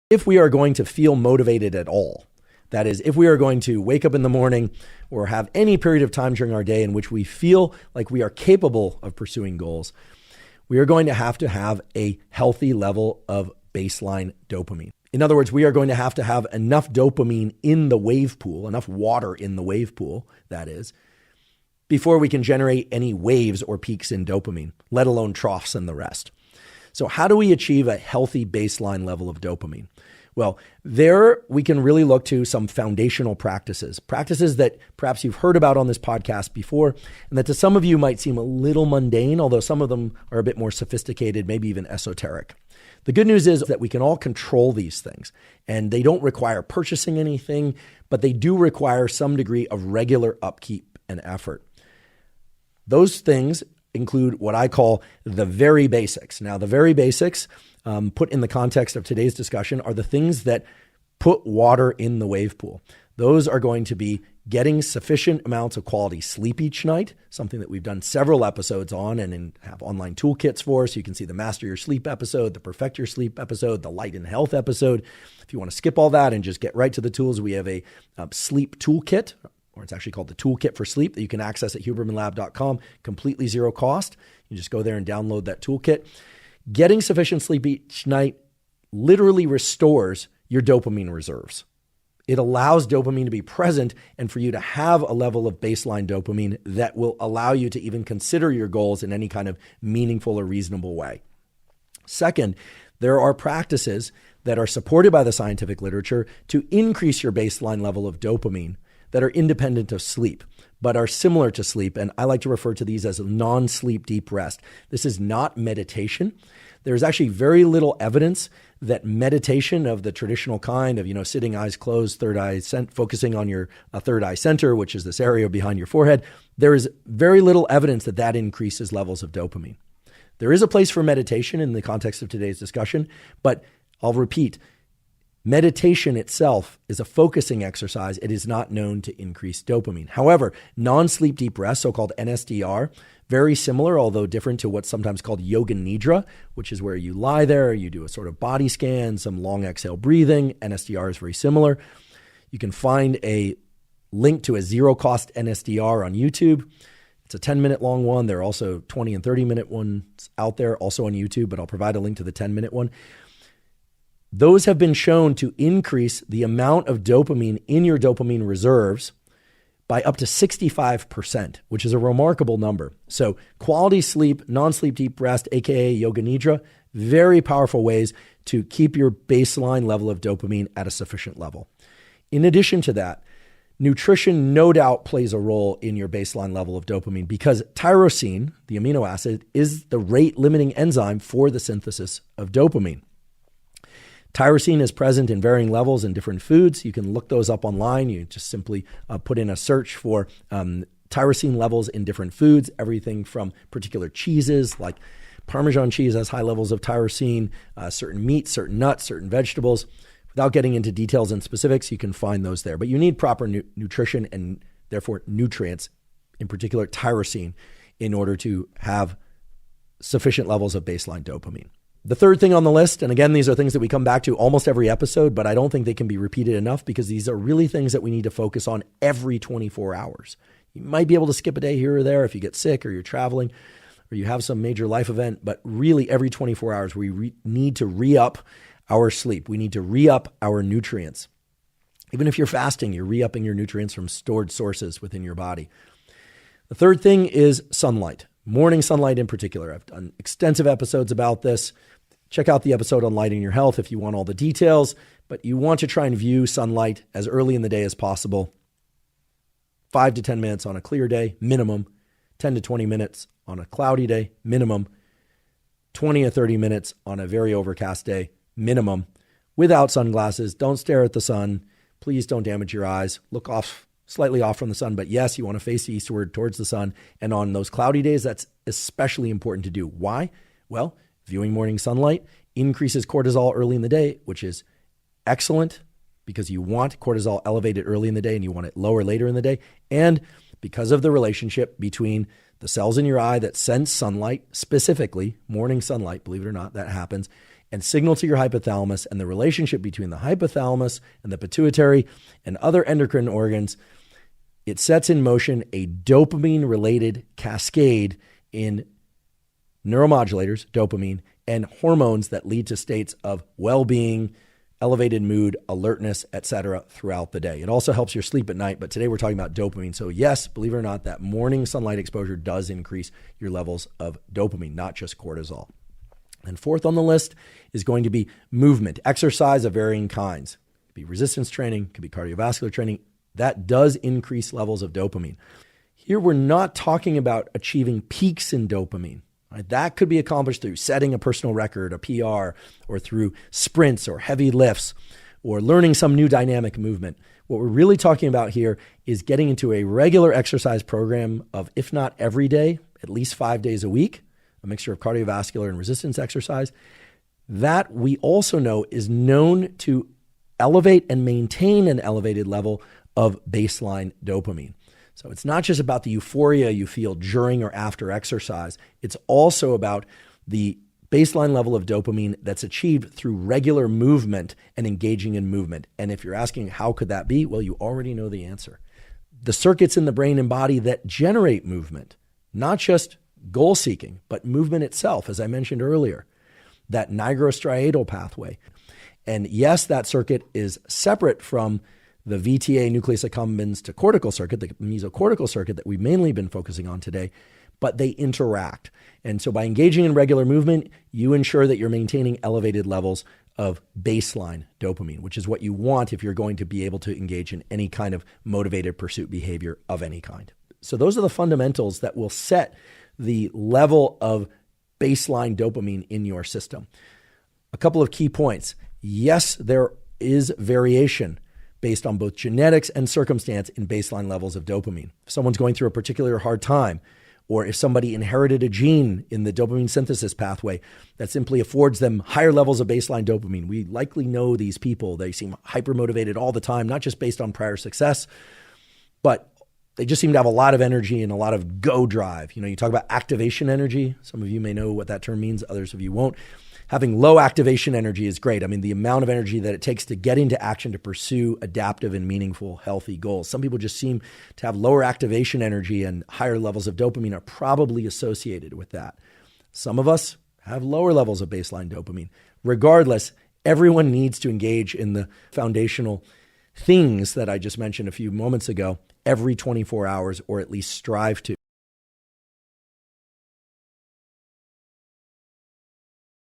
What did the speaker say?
If we are going to feel motivated at all, that is, if we are going to wake up in the morning or have any period of time during our day in which we feel like we are capable of pursuing goals, we are going to have a healthy level of baseline dopamine. In other words, we are going to have enough dopamine in the wave pool, enough water in the wave pool, that is, before we can generate any waves or peaks in dopamine, let alone troughs and the rest. So how do we achieve a healthy baseline level of dopamine? Well, there we can really look to some foundational practices that perhaps you've heard about on this podcast before, and that to some of you might seem a little mundane, although some of them are a bit more sophisticated, maybe even esoteric. The good news is that we can all control these things, and they don't require purchasing anything, but they do require some degree of regular upkeep and effort. Those things include what I call the very basics. Now, the very basics, put in the context of today's discussion, are the things that put water in the wave pool. Those are going to be getting sufficient amounts of quality sleep each night, something that we've done several episodes on and have online toolkits for. So you can see the Master Your Sleep episode, the Perfect Your Sleep episode, the Light and Health episode. If you want to skip all that and just get right to the tools, we have a sleep toolkit, or it's actually called the Toolkit for Sleep, that you can access at hubermanlab.com, completely zero cost. You just go there and download that toolkit. Getting sufficient sleep each night literally restores your dopamine reserves. It allows dopamine to be present and for you to have a level of baseline dopamine that will allow you to even consider your goals in any kind of meaningful or reasonable way. Second, there are practices that are supported by the scientific literature to increase your baseline level of dopamine that are independent of sleep, but are similar to sleep. And I like to refer to these as non-sleep deep rest. This is not meditation. There's actually very little evidence that meditation of the traditional kind of, sitting eyes closed, third eye, focusing on your third eye center, which is this area behind your forehead. There is very little evidence that increases levels of dopamine. There is a place for meditation in the context of today's discussion, but I'll repeat, meditation itself is a focusing exercise. It is not known to increase dopamine. However, non-sleep deep rest, so-called NSDR, very similar, although different to what's sometimes called yoga nidra, which is where you lie there, you do a sort of body scan, some long exhale breathing. NSDR is very similar. You can find a link to a zero-cost NSDR on YouTube. It's a 10-minute long one. There are also 20 and 30-minute ones out there, also on YouTube, but I'll provide a link to the 10-minute one. Those have been shown to increase the amount of dopamine in your dopamine reserves by up to 65%, which is a remarkable number. So quality sleep, non-sleep deep rest, aka yoga nidra, very powerful ways to keep your baseline level of dopamine at a sufficient level. In addition to that, nutrition no doubt plays a role in your baseline level of dopamine because tyrosine, the amino acid, is the rate-limiting enzyme for the synthesis of dopamine. Tyrosine is present in varying levels in different foods. You can look those up online. You just simply put in a search for tyrosine levels in different foods, everything from particular cheeses like Parmesan cheese has high levels of tyrosine, certain meats, certain nuts, certain vegetables. Without getting into details and specifics, you can find those there. But you need proper nutrition and therefore nutrients, in particular tyrosine, in order to have sufficient levels of baseline dopamine. The third thing on the list, and again, these are things that we come back to almost every episode, but I don't think they can be repeated enough because these are really things that we need to focus on every 24 hours. You might be able to skip a day here or there if you get sick or you're traveling or you have some major life event, but really every 24 hours, we need to re-up our sleep. We need to re-up our nutrients. Even if you're fasting, you're re-upping your nutrients from stored sources within your body. The third thing is sunlight, morning sunlight in particular. I've done extensive episodes about this. Check out the episode on Enlightening Your Health if you want all the details, but you want to try and view sunlight as early in the day as possible. 5 to 10 minutes on a clear day, minimum. 10 to 20 minutes on a cloudy day, minimum. 20 or 30 minutes on a very overcast day, minimum. Without sunglasses, don't stare at the sun. Please don't damage your eyes. Look slightly off from the sun, but yes, you want to face eastward towards the sun. And on those cloudy days, that's especially important to do. Why? Well, viewing morning sunlight increases cortisol early in the day, which is excellent because you want cortisol elevated early in the day and you want it lower later in the day. And because of the relationship between the cells in your eye that sense sunlight, specifically morning sunlight, believe it or not, that happens, and signal to your hypothalamus, and the relationship between the hypothalamus and the pituitary and other endocrine organs, it sets in motion a dopamine-related cascade in neuromodulators, dopamine, and hormones that lead to states of well-being, elevated mood, alertness, etc. throughout the day. It also helps your sleep at night, but today we're talking about dopamine. So yes, believe it or not, that morning sunlight exposure does increase your levels of dopamine, not just cortisol. And fourth on the list is going to be movement, exercise of varying kinds. It could be resistance training, it could be cardiovascular training. That does increase levels of dopamine. Here we're not talking about achieving peaks in dopamine. Right? That could be accomplished through setting a personal record, a PR, or through sprints or heavy lifts, or learning some new dynamic movement. What we're really talking about here is getting into a regular exercise program of, if not every day, at least 5 days a week, a mixture of cardiovascular and resistance exercise. That we also know is known to elevate and maintain an elevated level of baseline dopamine. So it's not just about the euphoria you feel during or after exercise. It's also about the baseline level of dopamine that's achieved through regular movement and engaging in movement. And if you're asking how could that be, well, you already know the answer. The circuits in the brain and body that generate movement, not just goal seeking, but movement itself, as I mentioned earlier, that nigrostriatal pathway. And yes, that circuit is separate from the VTA nucleus accumbens to cortical circuit, the mesocortical circuit that we've mainly been focusing on today, but they interact. And so by engaging in regular movement, you ensure that you're maintaining elevated levels of baseline dopamine, which is what you want if you're going to be able to engage in any kind of motivated pursuit behavior of any kind. So those are the fundamentals that will set the level of baseline dopamine in your system. A couple of key points. Yes, there is variation based on both genetics and circumstance in baseline levels of dopamine. If someone's going through a particular hard time, or if somebody inherited a gene in the dopamine synthesis pathway that simply affords them higher levels of baseline dopamine, we likely know these people. They seem hyper-motivated all the time, not just based on prior success, but they just seem to have a lot of energy and a lot of go drive. You talk about activation energy. Some of you may know what that term means. Others of you won't. Having low activation energy is great. I mean, the amount of energy that it takes to get into action to pursue adaptive and meaningful, healthy goals. Some people just seem to have lower activation energy, and higher levels of dopamine are probably associated with that. Some of us have lower levels of baseline dopamine. Regardless, everyone needs to engage in the foundational things that I just mentioned a few moments ago every 24 hours, or at least strive to.